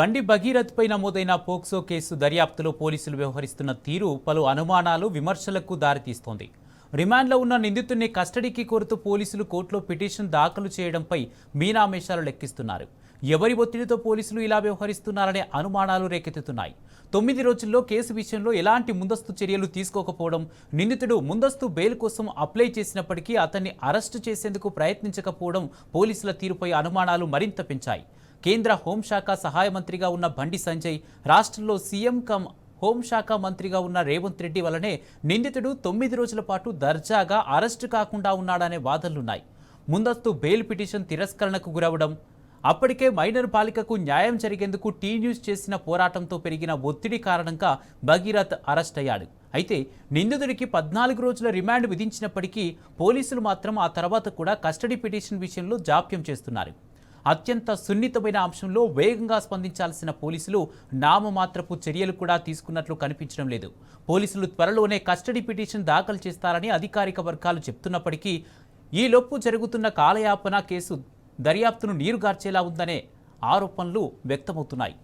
బండి భగీరథ్పై నమోదైన POCSO case దర్యాప్తులో పోలీసులు వ్యవహరిస్తున్న తీరు పలు అనుమానాలు, విమర్శలకు దారితీస్తోంది. రిమాండ్లో ఉన్న నిందితుడిని కస్టడీకి కోరుతూ పోలీసులు కోర్టులో పిటిషన్ దాఖలు చేయడంపై మీనామేషాలు లెక్కిస్తున్నారు. ఎవరి ఒత్తిడితో పోలీసులు ఇలా వ్యవహరిస్తున్నారనే అనుమానాలు రేకెత్తుతున్నాయి. 9 రోజుల్లో కేసు విషయంలో ఎలాంటి ముందస్తు చర్యలు తీసుకోకపోవడం, నిందితుడు ముందస్తు బెయిల్ కోసం అప్లై చేసినప్పటికీ అతన్ని అరెస్టు చేసేందుకు ప్రయత్నించకపోవడం పోలీసుల తీరుపై అనుమానాలు మరింత పెంచాయి. కేంద్ర హోంశాఖ సహాయ మంత్రిగా ఉన్న బండి సంజయ్, రాష్ట్రంలో సీఎం కమ్ హోంశాఖ మంత్రిగా ఉన్న రేవంత్ రెడ్డి వల్లనే నిందితుడు 9 రోజుల పాటు దర్జాగా అరెస్టు కాకుండా ఉన్నాడనే వాదనలున్నాయి. ముందస్తు బెయిల్ పిటిషన్ తిరస్కరణకు గురవడం, అప్పటికే మైనర్ బాలికకు న్యాయం జరిగేందుకు టీ న్యూస్ చేసిన పోరాటంతో పెరిగిన ఒత్తిడి కారణంగా భగీరథ్ అరెస్ట్ అయ్యాడు. అయితే నిందితుడికి 14 రోజుల రిమాండ్ విధించినప్పటికీ పోలీసులు మాత్రం ఆ తర్వాత కూడా కస్టడీ పిటిషన్ విషయంలో జాప్యం చేస్తున్నారు. అత్యంత సున్నితమైన అంశంలో వేగంగా స్పందించాల్సిన పోలీసులు నామమాత్రపు చర్యలు కూడా తీసుకున్నట్లు కనిపించడం లేదు. పోలీసులు త్వరలోనే కస్టడీ పిటిషన్ దాఖలు చేస్తారని అధికారిక వర్గాలు చెప్తున్నప్పటికీ ఈలోపు జరుగుతున్న కాలయాపన కేసు దర్యాప్తును నీరుగార్చేలా ఉందనే ఆరోపణలు వ్యక్తమవుతున్నాయి.